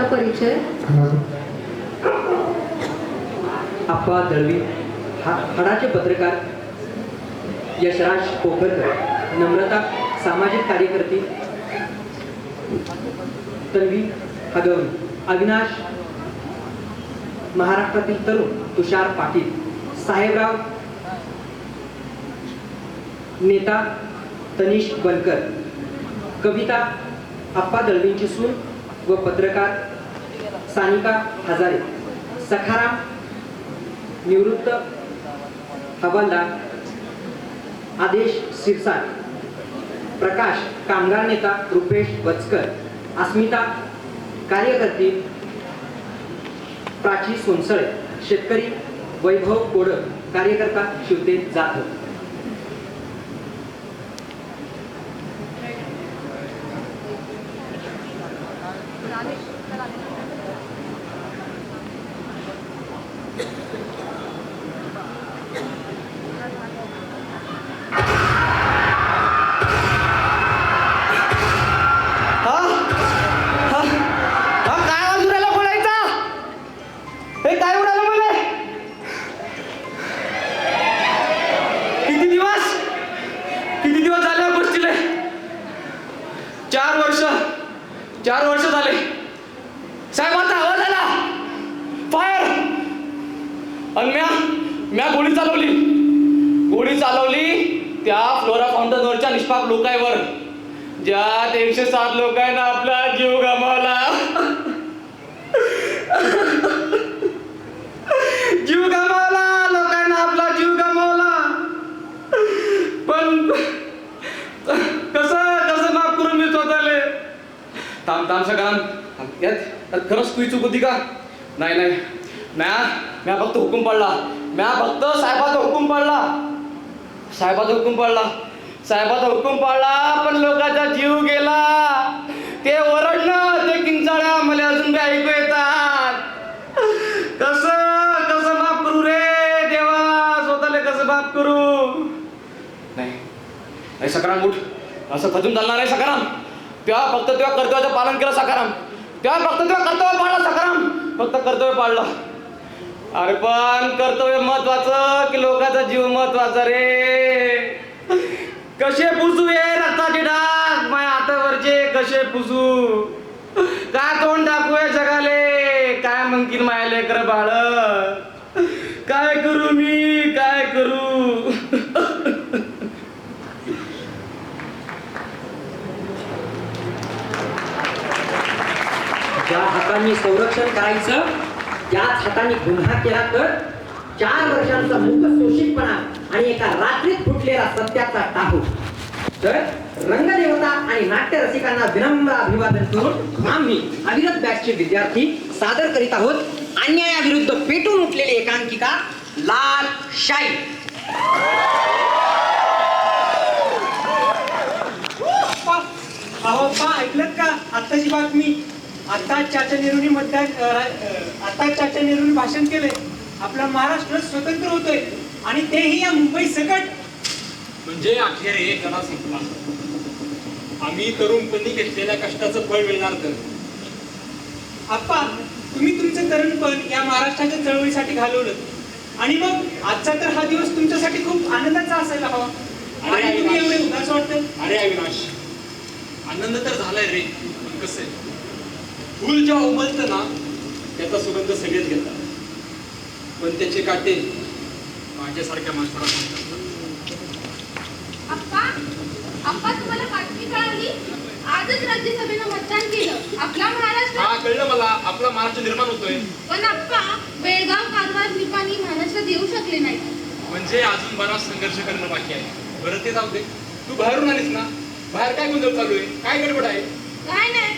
आपला परिचय. आप्पा दळवी, हाडाचे पत्रकार यशराज पोखरकर, नम्रता सामाजिक कार्यकर्ती तन्वी हगवणी, अविनाश महाराष्ट्रातील तरुण तुषार पाटील, साहेबराव नेता तनिष बनकर, कविता आप्पा दळवींची सून व पत्रकार सानिका हजारे, सखाराम निवृत्त हवालदार आदेश सिरसाट, प्रकाश कामगार नेता रुपेश वचकर, अस्मिता कार्यकर्ती प्राची सोनसळे, शेतकरी वैभव कोडक, कार्यकर्ता शिवतेज जाधव. चार वर्ष झाले. साहेबांचा आवाज आला, फायर. आणि म्या गोळी चालवली त्या फ्लोरा फाउंटनवरच्या निष्पाप लोकांवर, ज्यात 107 लोकांना आपला जीव गमावला. लोकांना आपला जीव गमावला. पण कसं माफ करून मी स्वतःले. थांब सगळं यात खरंच तुझी चूक होती का? नाही म्या फक्त हुकूम पाडला. साहेबाचा हुकूम पाडला पण लोकांचा जीव गेला. ते ओरडणं, ते किंचाळ्या मला अजून काय ऐकू येतात. कसं माफ करू रे देवा, स्वतःला कसं माफ करू? नाही सकाराम उठ, असं खचून चालणार नाही सकाराम. तेव्हा फक्त तेव्हा कर्तव्याचं पालन केलं सकाराम. फक्त कर्तव्य पाळलं. अरे पण कर्तव्य महत्वाचं की लोकांचा जीव महत्वाचा रे? कसे पुसू हे रक्ताचे डाग माझ्या हातावरचे, कसे पुसू? काय तोंड दाखवू हे जगाले? काय म्हणतील माझ्या लेकरं बाळ? काय करू मी, काय करू? ज्या हातांनी संरक्षण करायचं त्याच हातांनी गुन्हा केला तर 4 वर्षांचा मूक शोषितपणा आणि एका रात्रीत फुटलेला सत्याचा टाहू. तर रंगदेवता आणि नाट्य रसिकांना विनम्र अभिवादन करून आम्ही अविरत बॅचचे विद्यार्थी सादर करीत आहोत अन्यायाविरुद्ध पेटून उठलेली एकांकिका लाल शाही. ऐकलं का आत्ताची बातमी? आता चाचा नेहरूंनी भाषण केलंय. आपला महाराष्ट्र स्वतंत्र होतोय आणि तेही या मुंबई सकट. म्हणजे अखेर एक गणा संपला. आम्ही तरुणपणी घेतलेल्या कष्टाचं फळ मिळणार तर. आप्पा, तुम्ही तुमचं तरुणपण या महाराष्ट्राच्या चळवळीसाठी घालवलं आणि मग आजचा तर हा दिवस तुमच्यासाठी खूप आनंदाचा असायला हवा. आणि तुम्ही एवढे उदास वाटतं. अरे अविनाश, आनंद तर झालाय रे, पण कसं आहे, फुल जेव्हा उमलतं ना त्याचा सुगंध सगळेच घेतात, पण त्याचे काटे माझ्यासारख्या माणसाला सांगतात. आप्पा तुम्हाला बातमी कळाली? आजच राज्यसभेनं मतदान केलं. आपला महाराष्ट्र. हा कळलं मला, आपला महाराष्ट्र निर्माण होतोय. पण आप्पा, बेळगाव कारवार निपाणी महाराष्ट्रात येऊ शकले नाही. म्हणजे अजून बराच संघर्ष करणं बाकी आहे. बरं ते जाऊ दे, तू बाहेरून आलीस ना, बाहेर काय गोंधळ चालू आहे, काय गडबड आहे? काय नाही,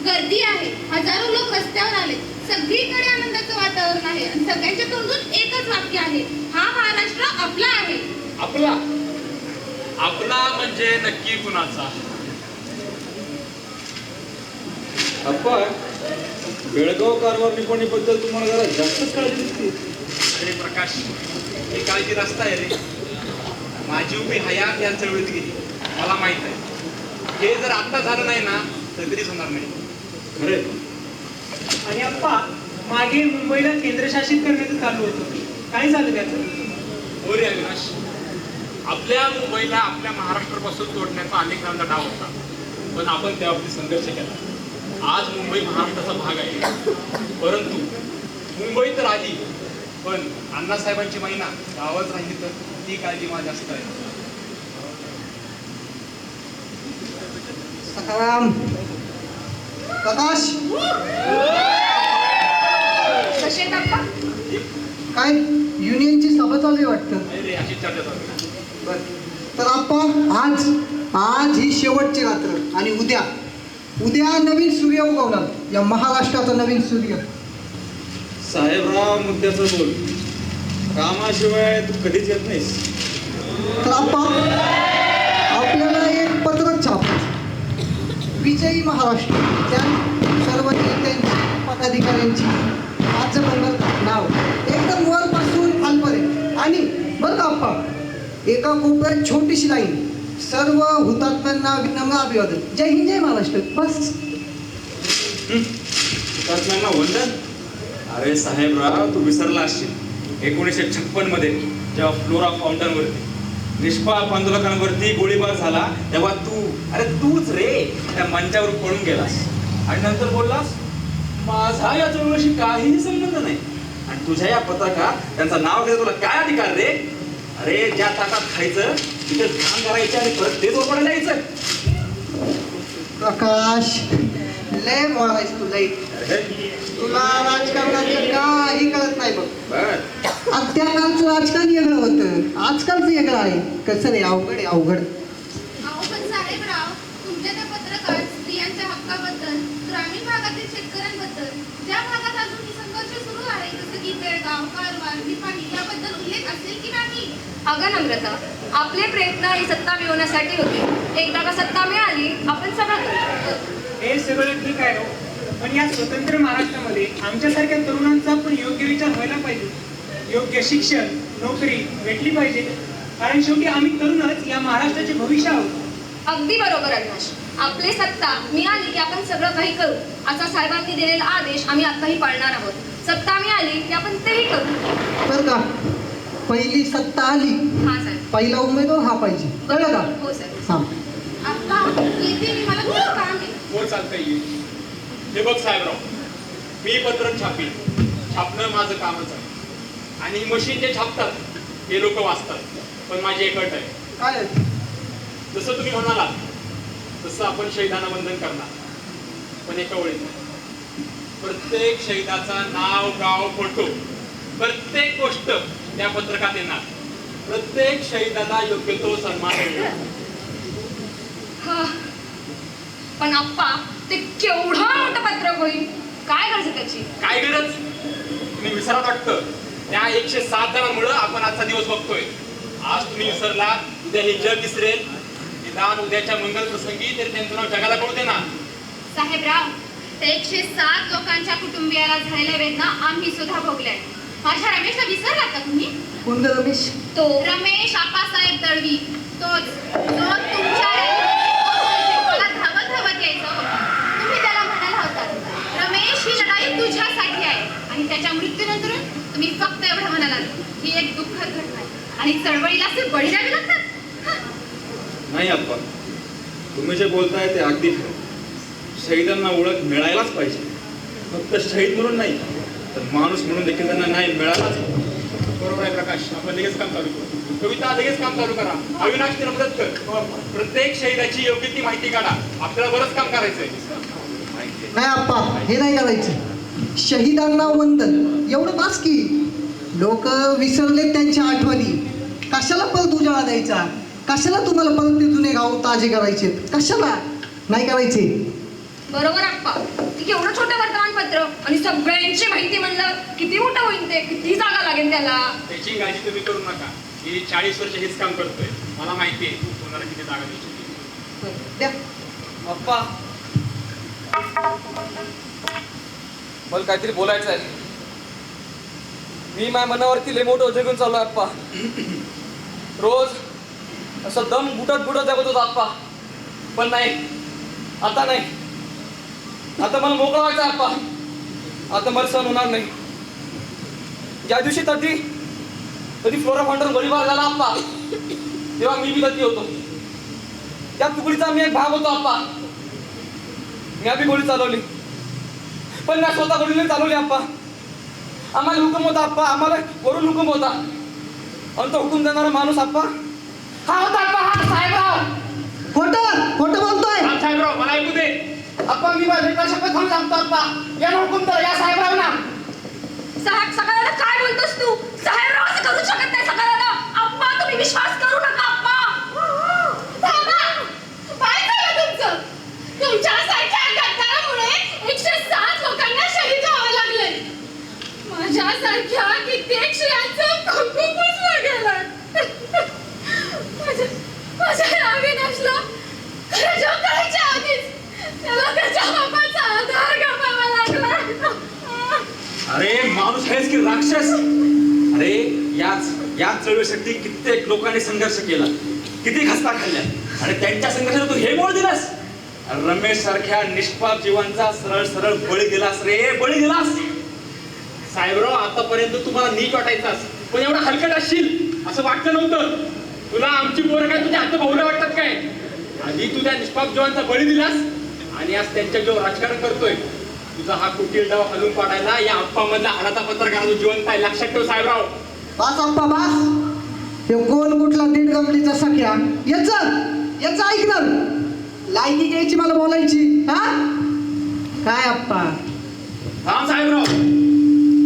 गर्दी आहे. हजारो लोक रस्त्यावर आले. सगळीकडे आनंदाचं वातावरण आहे आणि सगळ्यांच्या तोंडून एकच वाक्य आहे, हा महाराष्ट्र आपला आहे. आपला आपला म्हणजे नक्की कुणाचा? अप्पा, बेळगाव कारवार निपाणी बद्दल तुम्हाला जरा जास्तच काळजी दिसते. अरे प्रकाश, ही काळजी रस्ता आहे रे. माझी उभी हयात या चळवळीत गेली, मला माहित आहे. हे जर आता झालं नाही ना तर कधीच होणार नाही. खरे आणि अप्पा मागे मुंबईला केंद्रशासित करण्याचं चालू होतं, काय झालं त्याचं? हो रे अविनाश, आपल्या मुंबईला आपल्या महाराष्ट्रापासून तोडण्याचा अनेक जणांचा डाव होता, पण आपण त्यावरती संघर्ष केला. आज मुंबई महाराष्ट्राचा भाग आहे, परंतु मुंबई तर आली, पण अण्णासाहेबांची महिना गावात राहिली तर ती काळजी माझी जास्त आहे. सखाराम, प्रकाश, कसे आहेत अप्पा? काय युनियनची सभा चालू आहे वाटतं. नाही रे, अशी चर्चा चालू आहे. बर, तर आपण आज ही शेवटची रात्र आणि उद्या नवीन सूर्य उगवणार, या महाराष्ट्राचा नवीन सूर्य. साहेबराव मुद्द्याचं बोल, कामाशिवाय तू कधीच येत नाहीस. तर आपल्याला एक पत्रक छापायचं, विजयी महाराष्ट्र, त्या सर्व नेत्यांची, पदाधिकाऱ्यांची, राज्यभरात नाव एकदम वरपासून खालपर्यंत. आणि बरं का अप्पा, एका कोपऱ्यात छोटीशी लाईन, सर्व हुतात्म्यांना विनम्र अभिवादन, जय हिंद जय महाराष्ट्र, बस. हुतात्म्यांना वंदन. अरे साहेबराव, तू विसरला असशील 1956 मध्ये जेव्हा फ्लोरा फाउंटनवरती निष्पाप आंदोलकांवरती गोळीबार झाला, तेव्हा तूच रे त्या मंचावर पळून गेलास आणि नंतर बोललास माझा या चळवळीशी काहीही संबंध नाही. आणि तुझ्या या पत्रकात त्यांचं नाव घेतलं, तुला काय अधिकार रे? अरे ज्या ताटात खायचं तिथे ध्यान करायचं आणि परत तेच वापरायला यायचं. प्रकाश, लय बोलायस तू, लय. तुला राजकारणाचं काही कळत नाही बघ. आज त्या कालचं राजकारण वेगळं होतं, आजकालचं वेगळं आहे. कसं रे, अवघड आहे, अवघड. अहो पण साहेबराव, तुमच्या त्या पत्रकात स्त्रियांच्या हक्काबद्दल, ग्रामीण भागातील शेतकऱ्यांबद्दल, ज्या भागात अजूनही संघर्ष सुरू आहे, जसं की बेळगाव, कारवार, निपाणी, याबद्दल उल्लेख असेल की नाही? अगं नम्रता, आपले प्रयत्न ही सत्ता मिळवण्यासाठी होते. एकदा का सत्ता मिळाली, आपण सगळं करू शकतो. हे सगळं ठीक आहे हो, पण या स्वतंत्र महाराष्ट्रामध्ये आमच्यासारख्या तरुणांचा पण योग्य विचार व्हायला पाहिजे. योग्य शिक्षण, नोकरी भेटली पाहिजे, कारण शेवटी आम्ही तरुणच या महाराष्ट्राचे भविष्य आहोत. अगदी बरोबर अविनाश, आपली सत्ता मिळाली की आपण सगळं काही करू, असा साहेबांनी दिलेला आदेश आम्ही आताही पाळणार आहोत. सत्ता मिळाली की आपण तेही करू. बरं का, पहिली सत्ता आली, हा साहेब. पहिला उमेदवार हा पाहिजे, कळलं का? हो साहेब. हा. अप्पा, येते मी, मला खूप काम आहे. हो चालतंय ये. हे बघ साहेबराव, मी पत्रक छापीन, छापणं माझं कामच आहे. आणि मशीन जे छापतात हे लोक वाचतात, पण माझी एक अट आहे. काय? जसं तुम्ही म्हणालात तसं आपण शहीदांना वंदन करणार, पण एका वेळी प्रत्येक शहीदाचा नाव, गाव, फोटो, प्रत्येक गोष्ट त्या पत्रकात येणार. प्रत्येक शहीदाला योग्य तो सन्मान मिळणार. हा. पण अप्पा, ते केवढं मोठं पत्रक होईल, काय गरज आहे त्याची? काय गरज? तुम्ही विसरत वाटतं, त्या 107 जणांमुळे आपण आजचा दिवस बघतोय. आज तुम्ही विसरला, उद्या हे जग विसरेल. निदान उद्याच्या मंगल प्रसंगी तरी त्यांचं नाव जगाला कळू दे ना. साहेबराव, त्या 107 लोकांच्या कुटुंबियाला झालेल्या वेदना आम्ही सुद्धा भोगल्या. माझ्या रमेशला विसरलात का तुम्ही? कोण ग रमेश? तो रमेश आप्पासाहेब दळवी, तोच जो तुमच्या मला धावत धावत यायचा होता. तुम्ही त्याला म्हणाला होता, रमेश, ही लढाई तुझ्यासाठी आहे. आणि त्याच्या मृत्यूनंतर तुम्ही फक्त एवढं म्हणालात, ही एक दुःखद घटना आहे आणि चळवळीला असे बळी द्यावे लागतात. नाही अप्पा, तुम्ही जे बोलताय ते अगदी खरं. शहीदांना ओळख मिळायलाच पाहिजे, फक्त शहीद म्हणून नाही तर माणूस म्हणून देखील त्यांना नाही मिळालाच. बरोबर आहे प्रकाश, आपण लगेच काम चालू करू. कविता लगेच काम चालू करा. अविनाश तिला मदत कर. प्रत्येक शहीदाची योग्य ती माहिती काढा. आपल्याला बरंच काम करायचंय. नाही अप्पा, हे नाही करायचं. शहीदांना वंदन एवढं बास की. लोक विसरलेत त्यांच्या आठवणी, कशाला परत उजाळा द्यायचा? कशाला तुम्हाला परत ते जुने गाव ताजे करायचे? कशाला नाही करायचे? बरोबर अप्पा, ते केवढं छोटं वर्तमानपत्र आणि सगळ्यांची माहिती म्हणलं किती मोठं होईल ते, किती जागा लागेल त्याला. त्याची काळजी तुम्ही करू नका. ही 40 वर्ष हेच काम करतोय. मला माहिती आहे कोणाला किती जागा द्यायची. द्या. अप्पा, मला काहीतरी बोलायचं आहे. मी माझ्या मनावरती लय मोठं ओझं घेऊन चालू आहे अप्पा. रोज असं दम बुटत जगत होता अप्पा, पण नाही, आता नाही. आता मला मोकळं व्हायचं अप्पा. आता मला सहन होणार नाही. ज्या दिवशी कधी फ्लोरा फाउंडर गोळीबार झाला आप्पा, तेव्हा मी बी गती होतो. त्या तुकडीचा मी एक भाग होतो आप्पा. मी बी गोळी चालवली, पण मी स्वतः गोळी नाही चालवली आप्पा. आम्हाला हुकूम होता आप्पा, आम्हाला वरून हुकूम होता. आणि तो हुकूम देणारा माणूस आप्पा हा होता आप्पा, हा साहेबराव. खोटं बोलतोय. साहेबराव मला ऐकू दे आप्पा. मी माझ्या शपथ घेऊन सांगतो आप्पा, याला हुकूम द्या या साहेबराव ना. सगळ्यांना काय बोलतोस तू? साहेबराव असं करू शकत नाही सगळ्यांना. अप्पा तुम्ही विश्वास करू नका अप्पा. थांबा. काय झालं तुमचं? तुमच्यासारख्या गद्दारामुळे 107 लोकांना शहीद व्हावं लागलंय. माझ्यासारख्या कित्येक स्त्रियांचं कुंकू पुसलं गेलं. माझ्या नावी नसलं खरं जो करायच्या आधीच त्या लोकांच्या बापाचा आधार गमावा लागला. अरे माणूस आहेस की राक्षस? अरे याच चळवळीसाठी कित्येक लोकांनी संघर्ष केला, किती खस्ता खाल्ल्या, आणि त्यांच्या संघर्षात तू हे बोल दिलास. रमेश सारख्या निष्पाप जीवांचा सरळ सरळ बळी दिलास रे, बळी दिलास. साहेबराव आतापर्यंत तुम्हाला नीट वाटायचास, पण एवढा हलकट असशील असं वाटलं नव्हतं. तुला आमची पोरं काय तुझ्या हात भावलं वाटतात काय? आधी तू त्या निष्पाप जीवांचा बळी दिलास आणि आज त्यांच्या जेव्हा राजकारण करतोय. तुझा हा कुटील डाव हलवून पाडायला या अप्पा मधला हाडाचा पत्रकार जो जिवंत आहे, लक्षात ठेव साहेबराव. बास अप्पा बास. हे कोण कुठला दीड गमलीचा सख्या याच ऐकणार. लायकी घ्यायची मला बोलायची. हा काय अप्पा? थांब साहेबराव,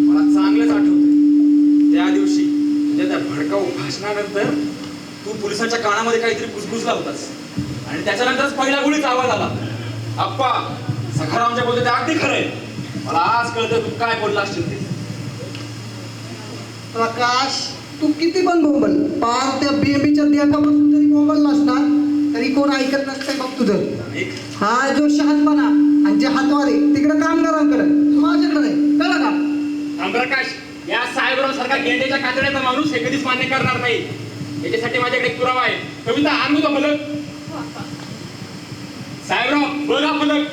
मला चांगलंच आठवतंय त्या दिवशी म्हणजे त्या भडकाऊ भाषणानंतर तू पोलिसांच्या कानामध्ये काहीतरी कुजबुजला होतास, आणि त्याच्यानंतरच पहिला गोळीचा आवाज आला. अप्पा सखारामच्या बोलते ते अगदी खरंय. मला आज कळतं तू काय बोलला असशील ते. प्रकाश, तू किती पण बोंबल, पार त्या बेबीच्या देठापासून जरी बोंबल नसणार तरी कोण ऐकत नसतंय बघ तुझं. हा जो शहाणपणा आणि जे हातवारे तिकडे कामगारांकडे, माझ्याकडे नाही, कळलं का? आमप्रकाश, या साहेबराव सारखा गेंड्याच्या कातड्याचा माणूस हे कधीच मान्य करणार नाही. याच्यासाठी माझ्याकडे एक पुरावा आहे. कविता आणू का फलक? साहेबराव बघा फलक.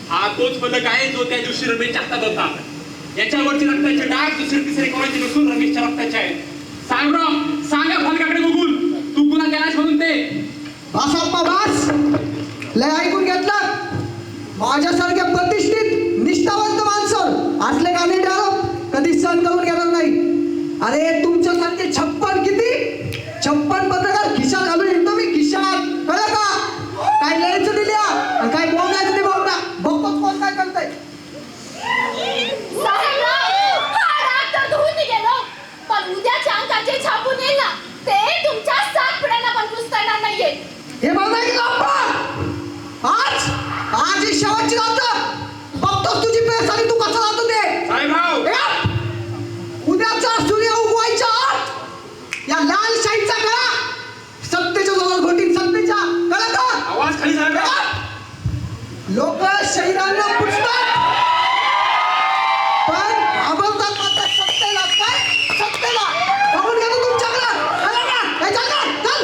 हा तोच फलक आहे जो त्या दिवशी रमेशच्या हातात होता. याच्यावरचे रक्ताचे डाग दुसरे तिसरे कोणाचे नसून रमेशच्या रक्ताचे आहेत. साहेबराव सांगा फलकाकडे बघून तू कुणा केलास म्हणून ते. बास अप्पा बास. लय ऐकून घेतलं. माझ्यासारख्या प्रतिष्ठित निष्ठावंत माणसं असले गाणे आरोप कधी सहन करून घेणार नाही. अरे तुमच्यासारखे 56 पत्रकार खिशात घालून येतो मी, खिशात. कळलं का? काय लिहायचं दिल्या आणि काय बोलायचं ते बोलता. बघतो कोण काय करतंय. साहेबराव, हा डाग तर धुवून गेलो, पण उद्याच्या अंकाचे छापून येईल ना, ते तुमच्या 7 पिढ्यांना पण पुसता येणार नाहीये. हे मला नाही केलं अप्पा. आज ही शेवटची रात्र. बघतोस तुझी प्रेस आणि तू कसं राहतो ते. साहेबराव उद्याचा सूर्य उगवायच्या आत या लाल शाहीचा गळा सत्तेच्या जोरावर घोटीन, सत्तेच्या. कळलं का? आवाज खाली साहेबराव. लोक शरीराला पुजतात पण घाबरतात मात्र सत्तेला. काय सत्तेला? बघून घेतो तुमच्याकडं. कळलं का? हे चल ना, चल.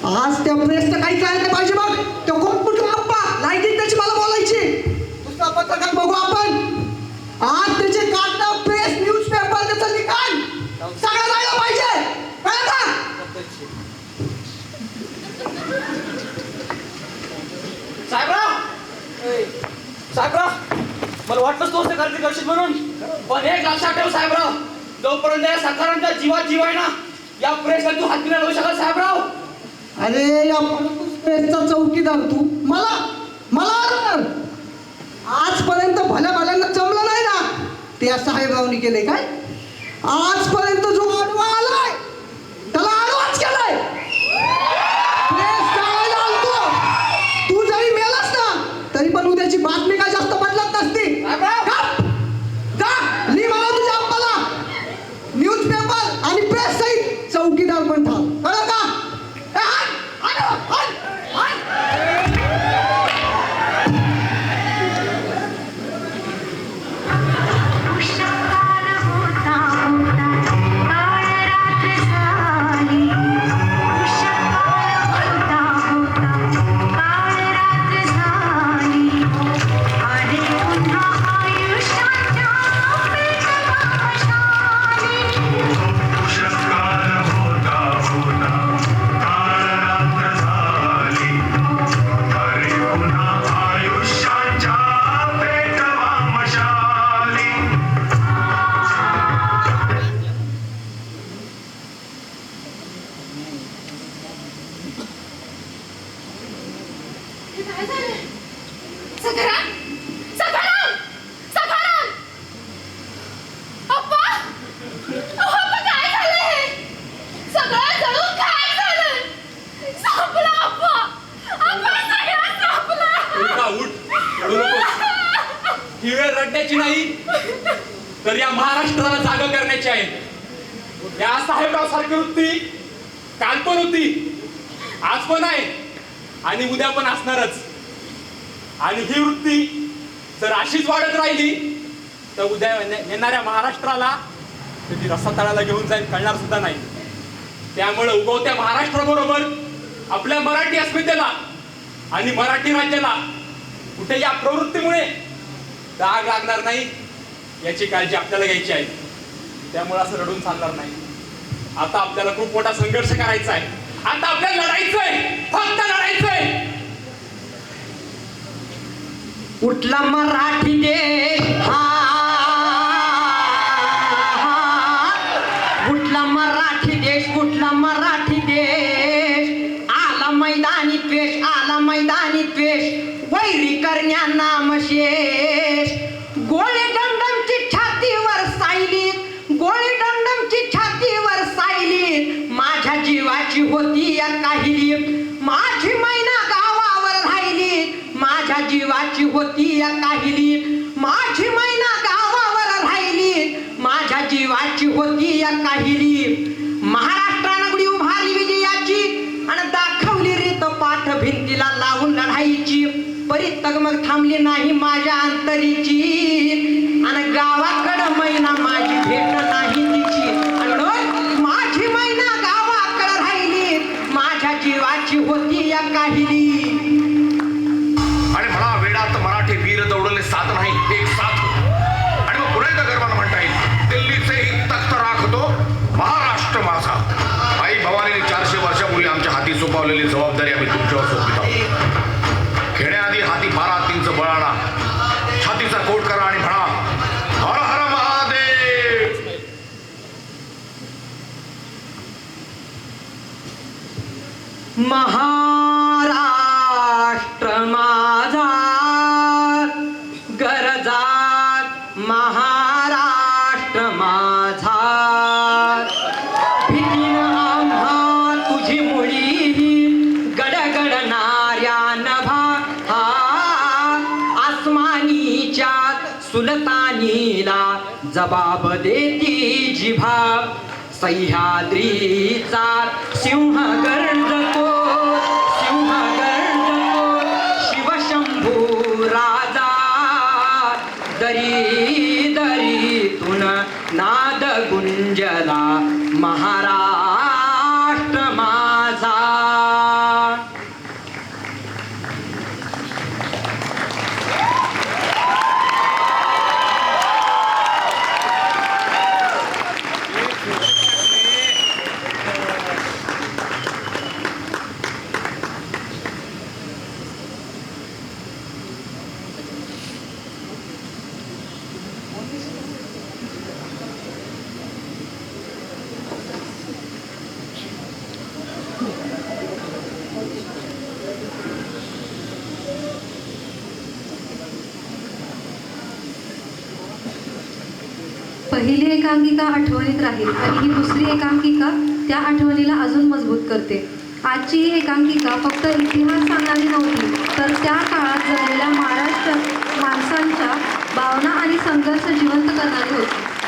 आज त्या प्रेसचं काही करायला नाही पाहिजे. मग तो कोण कुठला अप्पा लायकी त्याची मला बोलायची. दुसरा पत्रकार बघू आपण. आज त्याचे कागद, प्रेस, न्यूजपेपर, त्याचं लिखाण सगळं जायला पाहिजे. कळलं का? साहेबराव मला वाटलंच तोच ते गर्दी करशील म्हणून, पण एक लक्षात ठेव साहेबराव, जोपर्यंत या सकारांच्या जीवात जीव आहे ना, या प्रेसला तू हात नाही लावू शकत साहेबराव. अरे या प्रेसचा चौकीदार तू मला अडवणार. आजपर्यंत भल्या भल्यांना जमलं नाही ना, त्या साहेबरावनी केलंय काय? आजपर्यंत जो आडवा आलाय त्याला आडवाच केलाय. प्रेस टाळायला आलतो. तू जरी मेलास ना तरी पण उद्याची बातमी काय जास्त बदलत नसती. जा, लिह नाही तर या महाराष्ट्राला जागा करण्याची आहे। या साहेबराव सारखी वृत्ती काल पण होती, आज पण आहे आणि उद्या पण असणारच। आणि ही वृत्ती जर अशीच वाढत राहिली तर उद्या येणाऱ्या महाराष्ट्राला कधी रस्ता तळाला घेऊन जाईल कळणार सुद्धा नाही। त्यामुळे उगवत्या महाराष्ट्राबरोबर आपल्या मराठी अस्मितेला आणि मराठी राज्याला कुठे या प्रवृत्तीमुळे डाग लागणार नाही याची काळजी आपल्याला घ्यायची आहे। त्यामुळे असं रडून चालणार नाही। आता आपल्याला खूप मोठा संघर्ष करायचा आहे। आता आपल्याला लढायचंय, फक्त लढायचंय। उठला मराठी देश उठला मराठी देश, उठला मराठी देश, आला मैदानी द्वेष, आला मैदानी द्वेष, वैरी करण्या नामशेष। गोळी डमडमची छातीवर सायलीत, गोळी डमडमची छातीवर सायलीत, माझ्या जीवाची होती या काहिलीत, माझी मैना गावावर राहिली, माझ्या जीवाची होती या काहिलीत, माझी मैना गावावर राहिली, माझ्या जीवाची होती या काहिलीत। महाराष्ट्रानं गुढी उभारली विजयाची आणि दाखवली रीत पाठ भिंतीला लावून लढाईची, परी तगमग थांबली नाही माझ्या अंतरीची, आणि गावाकडं मैना माझी भेट नाही तिची, आणि माझी मैना गावाकडं राहिली, माझ्या जीवाची होती या काहिली। आणि म्हणा वेडात मराठी वीर दौडले साथ नाही एक साथ, आणि मग पुन्हा एकदा गर्वानं म्हणता येईल दिल्लीचे तख्त राखतो महाराष्ट्र माझा। आई भवानीने 400 वर्षापूर्वी आमच्या हाती सोपवलेली जबाबदारी आम्ही तुमच्यावर सोपवित आहोत। खेळण्याआधी हाती 12 हत्तींचं बळ आणा, छातीचा कोट करा आणि म्हणा हर हर महादेव। महाराष्ट्र माझा गरजात, महाराष्ट्र माझा भीतीनं आम्हा तुझी मुळी गडगडणाऱ्या नभा, आसमानीच्या सुलतानीला जबाब देती जिभा, सह्याद्रीचा सिंह गर्जतो, सिंह गर्जतो, शिवशंभू राजा, दरी दरीतून नाद गुंजला महाराष्ट्र माझा। पहिली एकांकिका आठवणीत राहील आणि ही दुसरी एकांकिका त्या आठवणीला अजून मजबूत करते। आजची ही एकांकिका फक्त इतिहास सांगणारी नव्हती, तर त्या काळात जगलेल्या महाराष्ट्र माणसांच्या भावना आणि संघर्ष जिवंत करणारी होती।